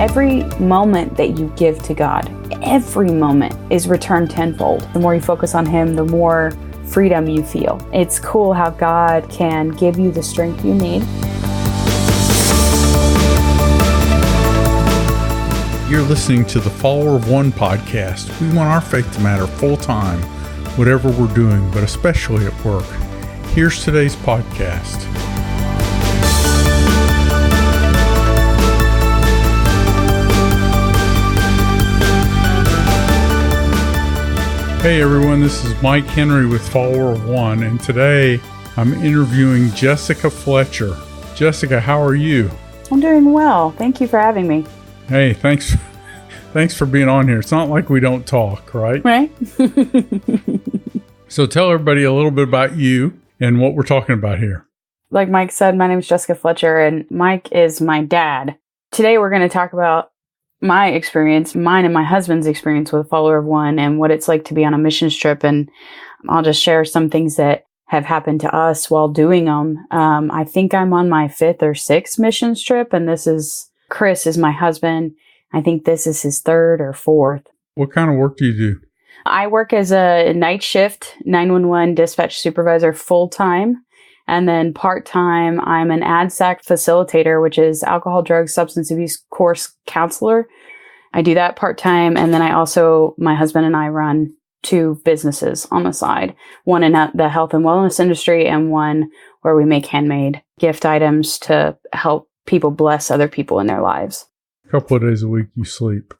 Every moment that you give to God, every moment is returned tenfold. The more you focus on Him, the more freedom you feel. It's cool how God can give you the strength you need. You're listening to the Follower of One podcast. We want our faith to matter full time, whatever we're doing, but especially at work. Here's today's podcast. Hey everyone, this is Mike Henry with Follower of One, and today I'm interviewing Jessica Fletcher. Jessica, how are you? I'm doing well. Thank you for having me. Hey, thanks for being on here. It's not like we don't talk, right? Right. So tell everybody a little bit about you and what we're talking about here. Like Mike said, my name is Jessica Fletcher, and Mike is my dad. Today we're going to talk about my experience, mine and my husband's experience with Follower of One and what it's like to be on a missions trip. And I'll just share some things that have happened to us while doing them. I think I'm on my 5th or 6th missions trip, and Chris is my husband. I think this is his 3rd or 4th. What kind of work do you do? I work as a night shift 911 dispatch supervisor full-time. And then part-time, I'm an ADSAC facilitator, which is alcohol, drugs, substance abuse course counselor. I do that part-time. And then my husband and I run 2 businesses on the side. One in the health and wellness industry and one where we make handmade gift items to help people bless other people in their lives. A couple of days a week you sleep.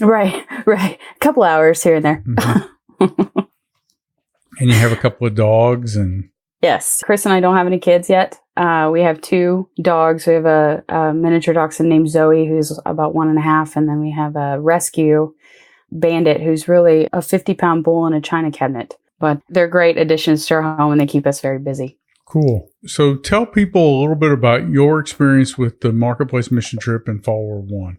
Right. A couple hours here and there. Mm-hmm. And you have a couple of dogs and... Yes. Chris and I don't have any kids yet. We have 2 dogs. We have a miniature dachshund named Zoe, who's about 1.5. And then we have a rescue bandit, who's really a 50-pound bull in a china cabinet. But they're great additions to our home, and they keep us very busy. Cool. So tell people a little bit about your experience with the Marketplace Mission Trip and Follower of One.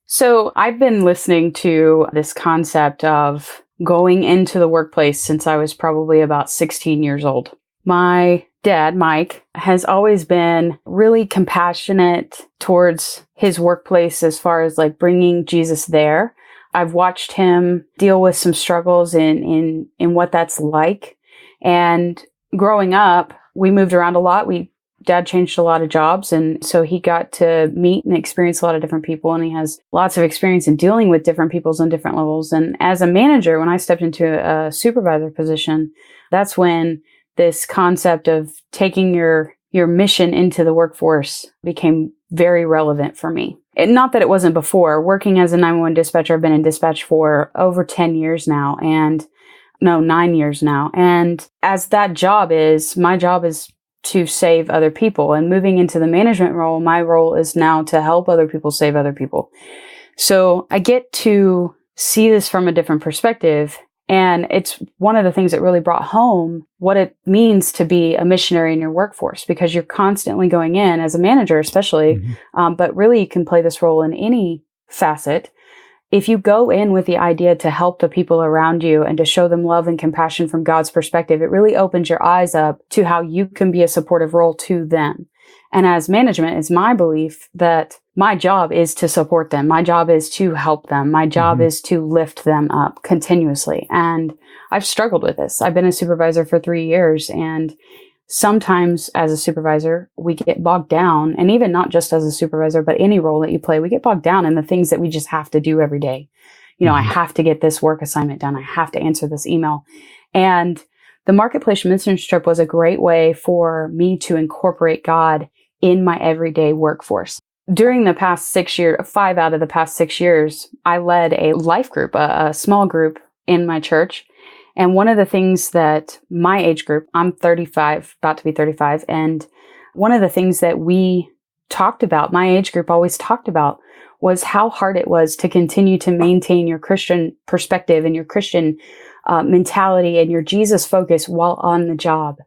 So I've been listening to this concept of going into the workplace since I was probably about 16 years old. My dad, Mike, has always been really compassionate towards his workplace as far as like bringing Jesus there. I've watched him deal with some struggles in what that's like. And growing up, we moved around a lot. Dad changed a lot of jobs. And so he got to meet and experience a lot of different people. And he has lots of experience in dealing with different peoples on different levels. And as a manager, when I stepped into a supervisor position, that's when this concept of taking your mission into the workforce became very relevant for me. Not that it wasn't before. Working as a 911 dispatcher, I've been in dispatch for over 10 years now, 9 years now. And as that job is, my job is to save other people. And moving into the management role, my role is now to help other people save other people. So I get to see this from a different perspective. And it's one of the things that really brought home what it means to be a missionary in your workforce, because you're constantly going in as a manager, especially, but really you can play this role in any facet. If you go in with the idea to help the people around you and to show them love and compassion from God's perspective, it really opens your eyes up to how you can be a supportive role to them. And as management, it's my belief that my job is to support them. My job is to help them. My job is to lift them up continuously. And I've struggled with this. I've been a supervisor for 3 years. And sometimes as a supervisor, we get bogged down. And even not just as a supervisor, but any role that you play, we get bogged down in the things that we just have to do every day. I have to get this work assignment done. I have to answer this email. And the Marketplace Missions Trip was a great way for me to incorporate God in my everyday workforce. During the past 6 years, 5 out of the past 6 years, I led a life group, a small group in my church. And one of the things that my age group, I'm 35, about to be 35, and one of the things that we talked about, my age group always talked about, was how hard it was to continue to maintain your Christian perspective and your Christian mentality and your Jesus focus while on the job.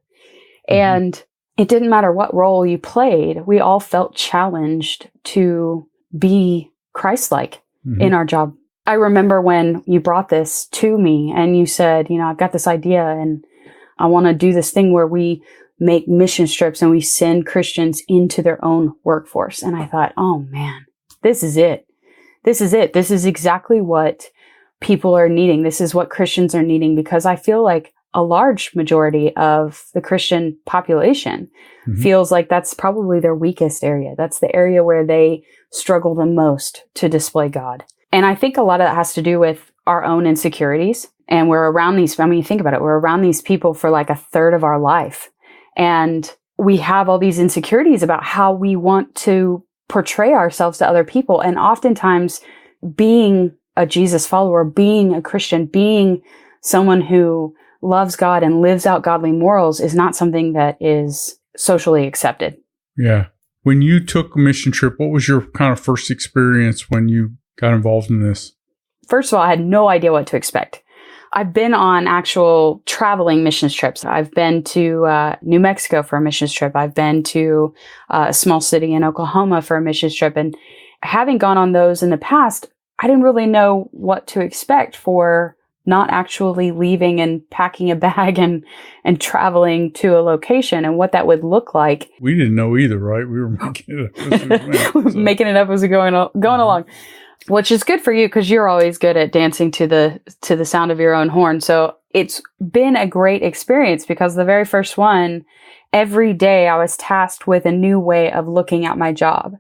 And it didn't matter what role you played. We all felt challenged to be Christlike in our job. I remember when you brought this to me and you said, I've got this idea and I want to do this thing where we make mission trips and we send Christians into their own workforce. And I thought, oh man, this is it. this is it. This is exactly what people are needing. This is what Christians are needing, because I feel like a large majority of the Christian population feels like that's probably their weakest area. That's the area where they struggle the most to display God. And I think a lot of that has to do with our own insecurities. And we're around these, I mean, think about it. We're around these people for like a third of our life. And we have all these insecurities about how we want to portray ourselves to other people. And oftentimes being a Jesus follower, being a Christian, being someone who loves God and lives out godly morals is not something that is socially accepted. Yeah. When you took a mission trip, what was your kind of first experience when you got involved in this? First of all, I had no idea what to expect. I've been on actual traveling missions trips. I've been to New Mexico for a missions trip. I've been to a small city in Oklahoma for a missions trip. And having gone on those in the past, I didn't really know what to expect for not actually leaving and packing a bag and traveling to a location and what that would look like. We didn't know either, right? We were making it up as we went. Making it up as we're going along. Which is good for you because you're always good at dancing to the sound of your own horn. So it's been a great experience because the very first one, every day I was tasked with a new way of looking at my job.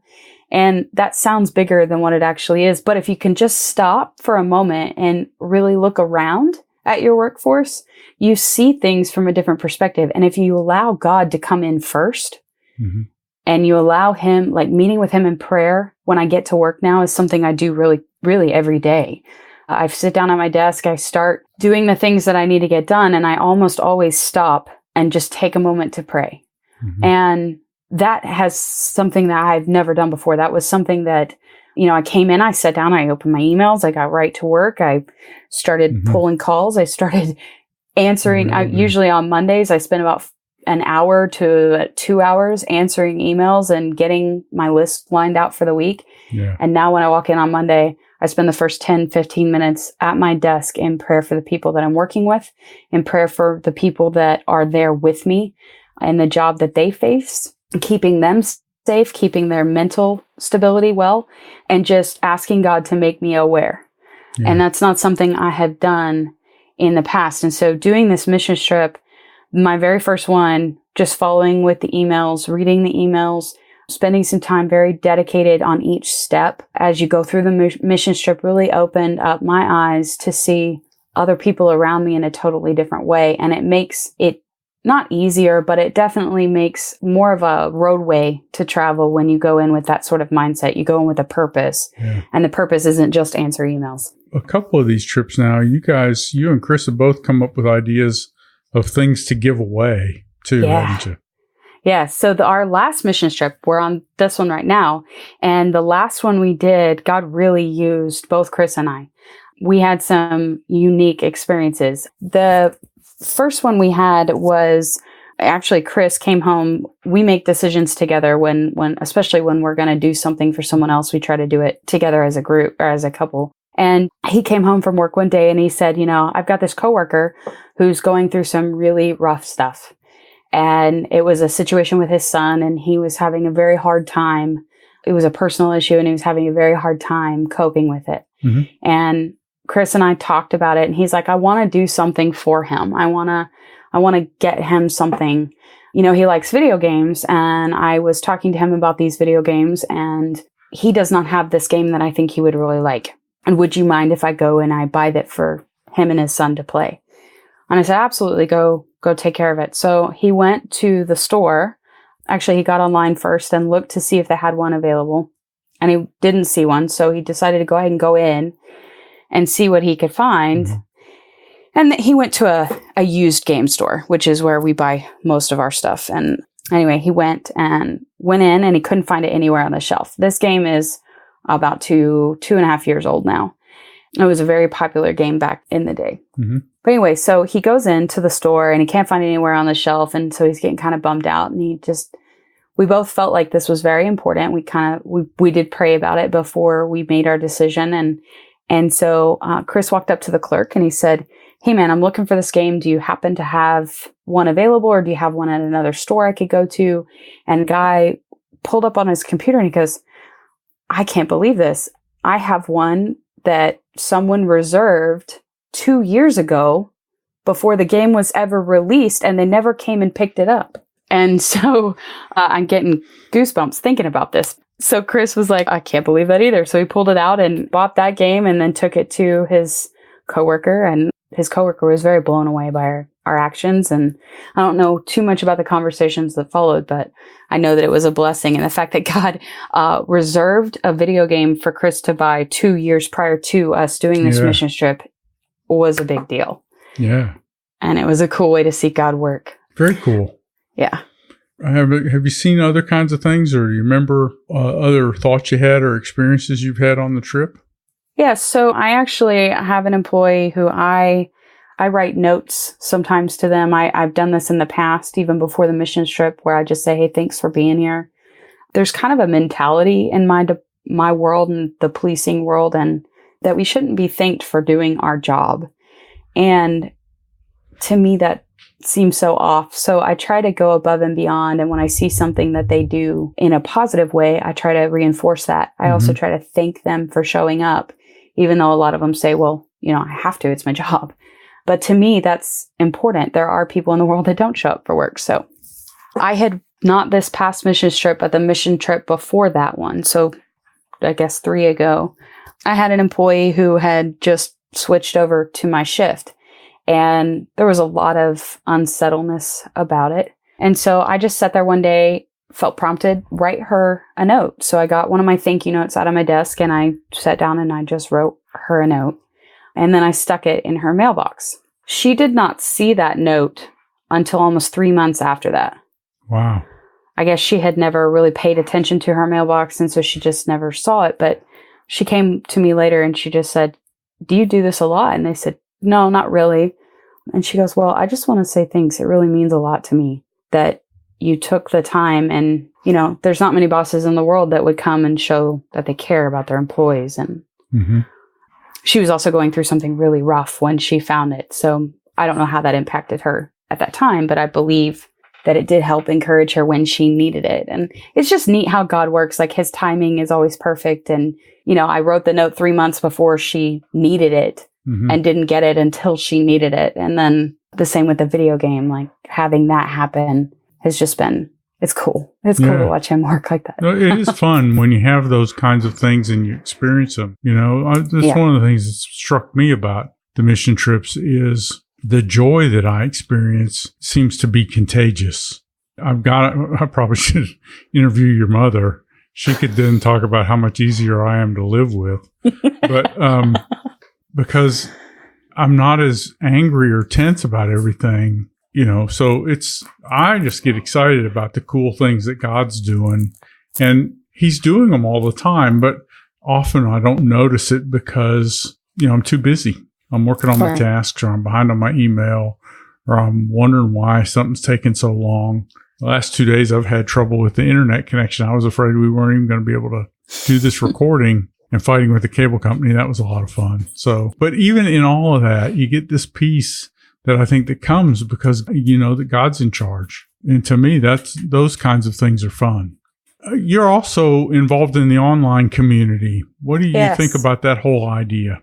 And that sounds bigger than what it actually is. But if you can just stop for a moment and really look around at your workforce, you see things from a different perspective. And if you allow God to come in first, and you allow him, like meeting with him in prayer when I get to work now is something I do really, really every day. I sit down at my desk, I start doing the things that I need to get done, and I almost always stop and just take a moment to pray. And that has something that I've never done before. That was something that, I came in, I sat down, I opened my emails, I got right to work, I started pulling calls, I started answering. Usually on Mondays, I spend about an hour to 2 hours answering emails and getting my list lined out for the week. Yeah. And now when I walk in on Monday, I spend the first 10, 15 minutes at my desk in prayer for the people that I'm working with, in prayer for the people that are there with me and the job that they face, keeping them safe, keeping their mental stability well, and just asking God to make me aware. Yeah. And that's not something I had done in the past. And so doing this mission trip, my very first one, just following with the emails, reading the emails, spending some time very dedicated on each step as you go through the mission trip really opened up my eyes to see other people around me in a totally different way. And it makes it not easier, but it definitely makes more of a roadway to travel when you go in with that sort of mindset. You go in with a purpose, and the purpose isn't just answer emails. A couple of these trips now, you and Chris have both come up with ideas of things to give away too, haven't you? Yeah. So our last mission trip, we're on this one right now. And the last one we did, God really used both Chris and I. We had some unique experiences. The first one we had was actually Chris came home. We make decisions together when especially when we're going to do something for someone else, we try to do it together as a group or as a couple. And he came home from work one day and he said, I've got this coworker who's going through some really rough stuff. And it was a situation with his son, and he was having a very hard time. It was a personal issue, and he was having a very hard time coping with it. And Chris and I talked about it, and he's like, I want to do something for him. I want to get him something. He likes video games, and I was talking to him about these video games, and he does not have this game that I think he would really like. And would you mind if I go and I buy that for him and his son to play? And I said, absolutely, go take care of it. So he went to the store. Actually, he got online first and looked to see if they had one available. And he didn't see one. So he decided to go ahead and go in and see what he could find. And he went to a used game store, which is where we buy most of our stuff. And anyway, he went in and he couldn't find it anywhere on the shelf. This game is about 2.5 years old now. It was a very popular game back in the day. But anyway, so he goes into the store and he can't find it anywhere on the shelf. And so he's getting kind of bummed out. And we both felt like this was very important. We did pray about it before we made our decision. And so Chris walked up to the clerk and he said, hey man, I'm looking for this game. Do you happen to have one available, or do you have one at another store I could go to? And the guy pulled up on his computer and he goes, I can't believe this. I have one that someone reserved 2 years ago before the game was ever released, and they never came and picked it up. And so I'm getting goosebumps thinking about this. So Chris was like, I can't believe that either. So he pulled it out and bought that game and then took it to his coworker. And his coworker was very blown away by our actions. And I don't know too much about the conversations that followed, but I know that it was a blessing. And the fact that God reserved a video game for Chris to buy 2 years prior to us doing this mission trip was a big deal. Yeah. And it was a cool way to see God work. Very cool. Yeah. Have you seen other kinds of things, or do you remember other thoughts you had or experiences you've had on the trip? Yeah, so I actually have an employee who I write notes sometimes to them. I've done this in the past, even before the mission trip, where I just say, hey, thanks for being here. There's kind of a mentality in my world and the policing world, and that we shouldn't be thanked for doing our job. And to me, that seems so off. So I try to go above and beyond. And when I see something that they do in a positive way, I try to reinforce that. I also try to thank them for showing up, even though a lot of them say, well, I have to, it's my job. But to me, that's important. There are people in the world that don't show up for work. So I had not this past mission trip, but the mission trip before that one. So I guess 3 ago, I had an employee who had just switched over to my shift. And there was a lot of unsettledness about it. And so I just sat there one day, felt prompted, write her a note. So I got one of my thank you notes out of my desk and I sat down and I just wrote her a note. And then I stuck it in her mailbox. She did not see that note until almost 3 months after that. Wow. I guess she had never really paid attention to her mailbox, and so she just never saw it. But she came to me later and she just said, do you do this a lot? And I said, no, not really. And she goes, well, I just want to say thanks. It really means a lot to me that you took the time. And, there's not many bosses in the world that would come and show that they care about their employees. And she was also going through something really rough when she found it. So I don't know how that impacted her at that time, but I believe that it did help encourage her when she needed it. And it's just neat how God works. Like, his timing is always perfect. And, I wrote the note 3 months before she needed it. And didn't get it until she needed it. And then the same with the video game, like having that happen has just been, it's cool. It's cool to watch him work like that. It is fun when you have those kinds of things and you experience them. That's one of the things that struck me about the mission trips is the joy that I experience seems to be contagious. I probably should interview your mother. She could then talk about how much easier I am to live with. But, because I'm not as angry or tense about everything, so I just get excited about the cool things that God's doing, and he's doing them all the time, but often I don't notice it because, I'm too busy. I'm working on my tasks, or I'm behind on my email, or I'm wondering why something's taking so long. The last 2 days I've had trouble with the internet connection. I was afraid we weren't even going to be able to do this recording. And fighting with the cable company, that was a lot of fun. So, but even in all of that, you get this peace that I think that comes because that God's in charge. And to me, those kinds of things are fun. You're also involved in the online community. What do you think about that whole idea?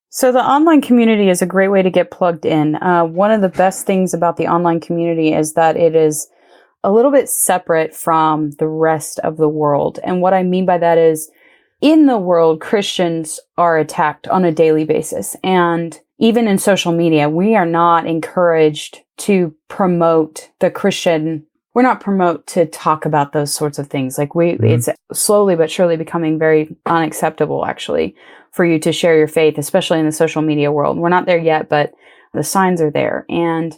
So the online community is a great way to get plugged in. One of the best things about the online community is that it is a little bit separate from the rest of the world. And what I mean by that is, in the world, Christians are attacked on a daily basis. And even in social media, we are not encouraged to promote the Christian. We're not promoted to talk about those sorts of things. Like it's slowly but surely becoming very unacceptable, actually, for you to share your faith, especially in the social media world. We're not there yet, but the signs are there. And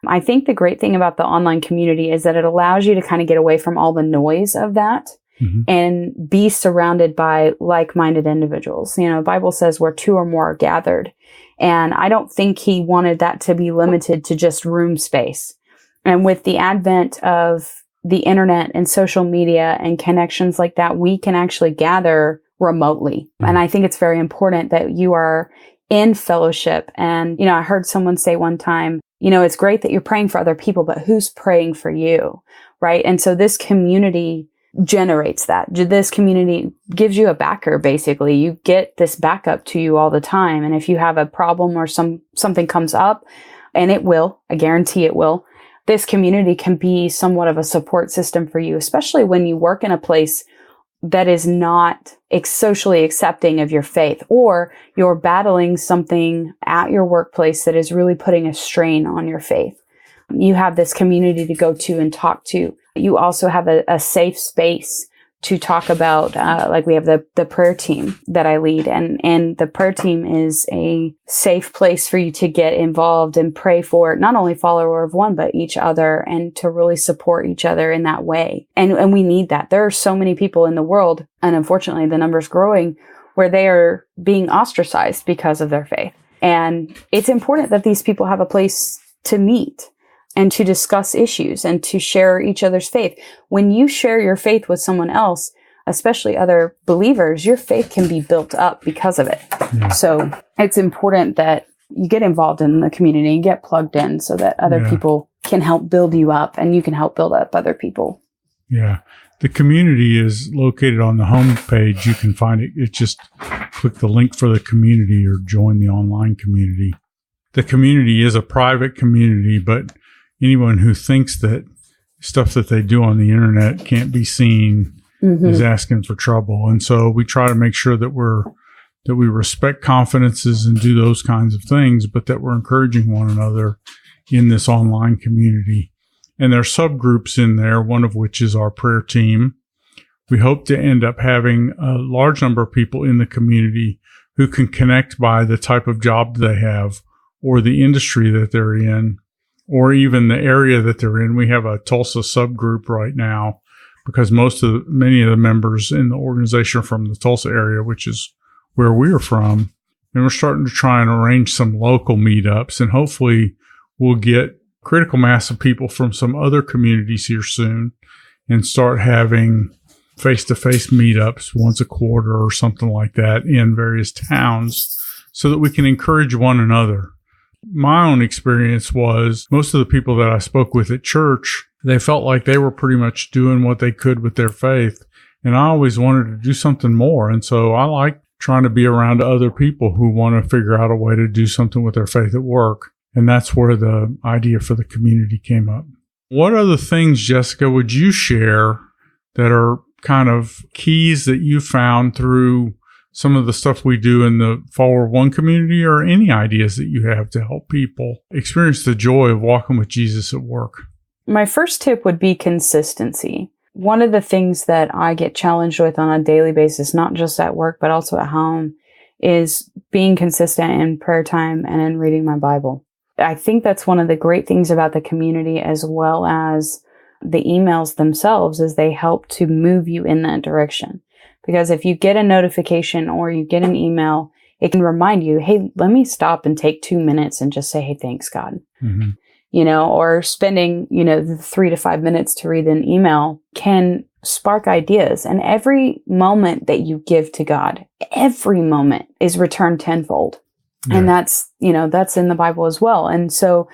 I think the great thing about the online community is that it allows you to kind of get away from all the noise of that. And be surrounded by like-minded individuals. The Bible says where 2 or more are gathered. And I don't think he wanted that to be limited to just room space. And with the advent of the internet and social media and connections like that, we can actually gather remotely. And I think it's very important that you are in fellowship. And, I heard someone say one time, it's great that you're praying for other people, but who's praying for you? Right. And so this community generates that. This community gives you a backer, basically. You get this backup to you all the time. And if you have a problem or something comes up, and it will, I guarantee it will, this community can be somewhat of a support system for you, especially when you work in a place that is not socially accepting of your faith, or you're battling something at your workplace that is really putting a strain on your faith. You have this community to go to and talk to. You also have a safe space to talk about, like we have the prayer team that I lead, and the prayer team is a safe place for you to get involved and pray for not only follower of one, but each other, and to really support each other in that way. And we need that. There are so many people in the world, and unfortunately the number's growing, where they are being ostracized because of their faith. And it's important that these people have a place to meet and to discuss issues and to share each other's faith. When you share your faith with someone else, especially other believers, your faith can be built up because of it. Yeah. So it's important that you get involved in the community and get plugged in so that other people can help build you up and you can help build up other people. Yeah. The community is located on the home page. You can find it. It's just click the link for the community or join the online community. The community is a private community, but anyone who thinks that stuff that they do on the internet can't be seen is asking for trouble. And so we try to make sure that we respect confidences and do those kinds of things, but that we're encouraging one another in this online community. And there are subgroups in there, one of which is our prayer team. We hope to end up having a large number of people in the community who can connect by the type of job they have or the industry that they're in, or even the area that they're in. We have a Tulsa subgroup right now because many of the members in the organization are from the Tulsa area, which is where we're from. And we're starting to try and arrange some local meetups, and hopefully we'll get critical mass of people from some other communities here soon and start having face-to-face meetups once a quarter or something like that in various towns so that we can encourage one another. My own experience was most of the people that I spoke with at church, they felt like they were pretty much doing what they could with their faith. And I always wanted to do something more. And so I like trying to be around other people who want to figure out a way to do something with their faith at work. And that's where the idea for the community came up. What other things, Jessica, would you share that are kind of keys that you found through some of the stuff we do in the Follower One community, or any ideas that you have to help people experience the joy of walking with Jesus at work? My first tip would be consistency. One of the things that I get challenged with on a daily basis, not just at work, but also at home, is being consistent in prayer time and in reading my Bible. I think that's one of the great things about the community, as well as the emails themselves, is they help to move you in that direction. Because if you get a notification or you get an email, it can remind you, hey, let me stop and take 2 minutes and just say, hey, thanks, God. Or spending, the 3 to 5 minutes to read an email can spark ideas. And every moment that you give to God, every moment is returned tenfold. Yeah. And that's in the Bible as well. And so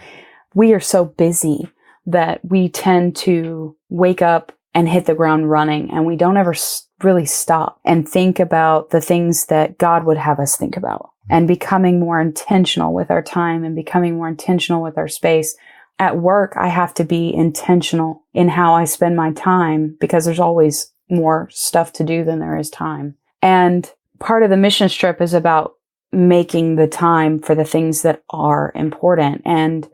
we are so busy that we tend to wake up and hit the ground running, and we don't ever really stop and think about the things that God would have us think about, and becoming more intentional with our time and becoming more intentional with our space. At work, I have to be intentional in how I spend my time, because there's always more stuff to do than there is time. And part of the mission trip is about making the time for the things that are important. And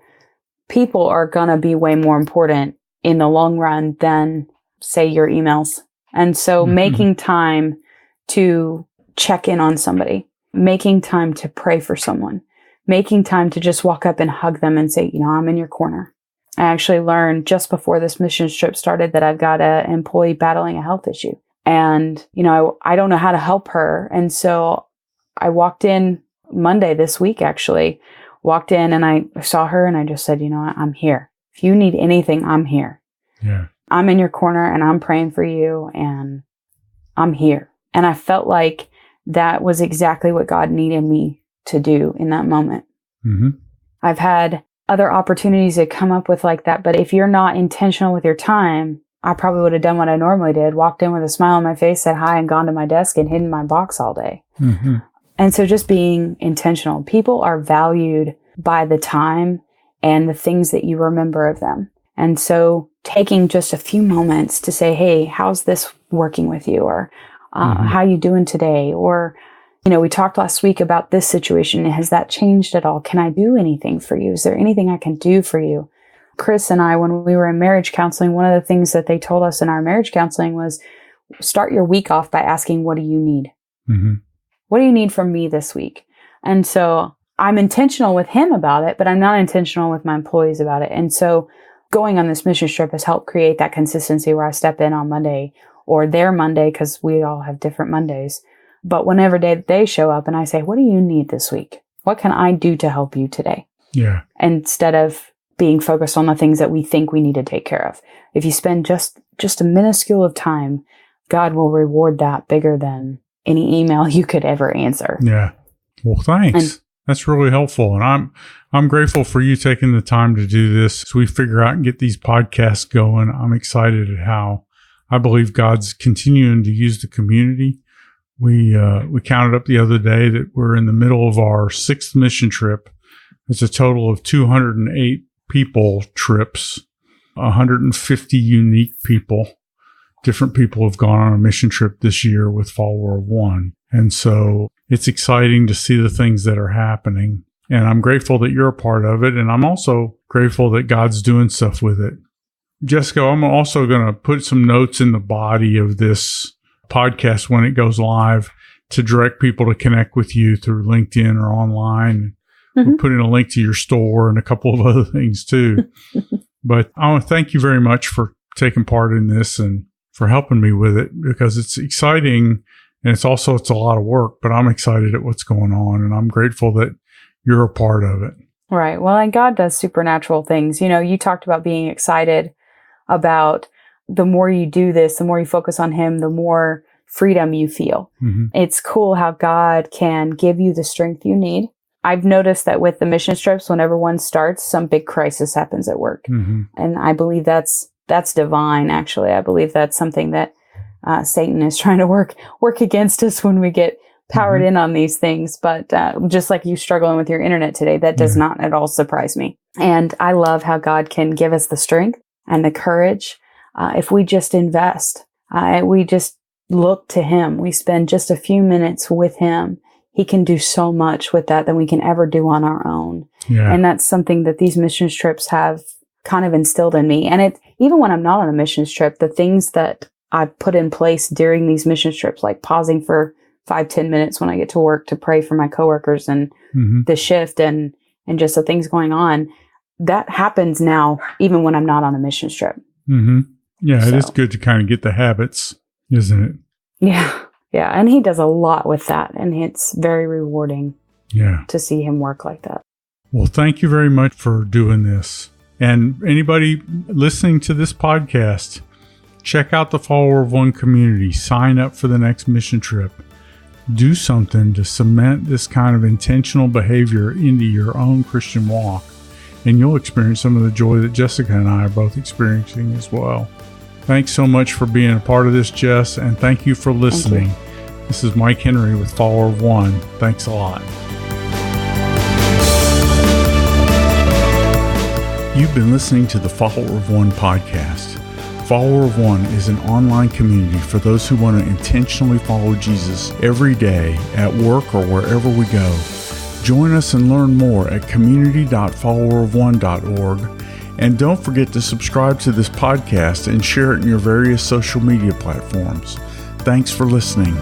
people are going to be way more important in the long run than, say, your emails. And so making time to check in on somebody, making time to pray for someone, making time to just walk up and hug them and say, I'm in your corner. I actually learned just before this mission trip started that I've got an employee battling a health issue. And, I don't know how to help her. And so I walked in Monday this week, actually, walked in and I saw her and I just said, I'm here. If you need anything, I'm here. Yeah. I'm in your corner and I'm praying for you and I'm here. And I felt like that was exactly what God needed me to do in that moment. I've had other opportunities that come up with like that, but if you're not intentional with your time, I probably would have done what I normally did, walked in with a smile on my face, said hi, and gone to my desk and hidden my box all day. Mm-hmm. And so just being intentional. People are valued by the time and the things that you remember of them. And so taking just a few moments to say, hey, how's this working with you? Or how you doing today? Or, we talked last week about this situation. Has that changed at all? Can I do anything for you? Is there anything I can do for you? Chris and I, when we were in marriage counseling, one of the things that they told us in our marriage counseling was start your week off by asking, what do you need? Mm-hmm. What do you need from me this week? And so I'm intentional with him about it, but I'm not intentional with my employees about it. And so going on this mission trip has helped create that consistency where I step in on Monday or their Monday, because we all have different Mondays. But whenever they show up and I say, what do you need this week? What can I do to help you today? Yeah. Instead of being focused on the things that we think we need to take care of. If you spend just a minuscule of time, God will reward that bigger than any email you could ever answer. Yeah. Well, thanks. That's really helpful. And I'm grateful for you taking the time to do this as we figure out and get these podcasts going. I'm excited at how I believe God's continuing to use the community. We counted up the other day that we're in the middle of our 6th mission trip. It's a total of 208 people trips, 150 unique people. Different people have gone on a mission trip this year with Follower of One. And so it's exciting to see the things that are happening. And I'm grateful that you're a part of it. And I'm also grateful that God's doing stuff with it. Jessica, I'm also going to put some notes in the body of this podcast when it goes live to direct people to connect with you through LinkedIn or online. We'll put in a link to your store and a couple of other things too. But I want to thank you very much for taking part in this and for helping me with it, because it's exciting and it's a lot of work, but I'm excited at what's going on and I'm grateful that you're a part of it. Right. Well, and God does supernatural things. You talked about being excited about the more you do this, the more you focus on Him, the more freedom you feel. Mm-hmm. It's cool how God can give you the strength you need. I've noticed that with the mission trips, whenever one starts, some big crisis happens at work. Mm-hmm. And I believe that's divine, actually. I believe that's something that Satan is trying to work against us when we get powered in on these things. But just like you struggling with your internet today, that does not at all surprise me. And I love how God can give us the strength and the courage if we just invest. We just look to Him. We spend just a few minutes with Him. He can do so much with that than we can ever do on our own. Yeah. And that's something that these missions trips have kind of instilled in me. And even when I'm not on a missions trip, the things that I put in place during these missions trips, like pausing for 5-10 minutes when I get to work to pray for my coworkers and the shift and just the things going on, that happens now, even when I'm not on a missions trip. Mm-hmm. Yeah, it is good to kind of get the habits, isn't it? Yeah. Yeah, and He does a lot with that, and it's very rewarding to see Him work like that. Well, thank you very much for doing this. And anybody listening to this podcast, check out the Follower of One community. Sign up for the next mission trip. Do something to cement this kind of intentional behavior into your own Christian walk, and you'll experience some of the joy that Jessica and I are both experiencing as well. Thanks so much for being a part of this, Jess, and thank you for listening. This is Mike Henry with Follower of One. Thanks a lot. You've been listening to the Follower of One podcast. Follower of One is an online community for those who want to intentionally follow Jesus every day at work or wherever we go. Join us and learn more at community.followerofone.org. And don't forget to subscribe to this podcast and share it in your various social media platforms. Thanks for listening.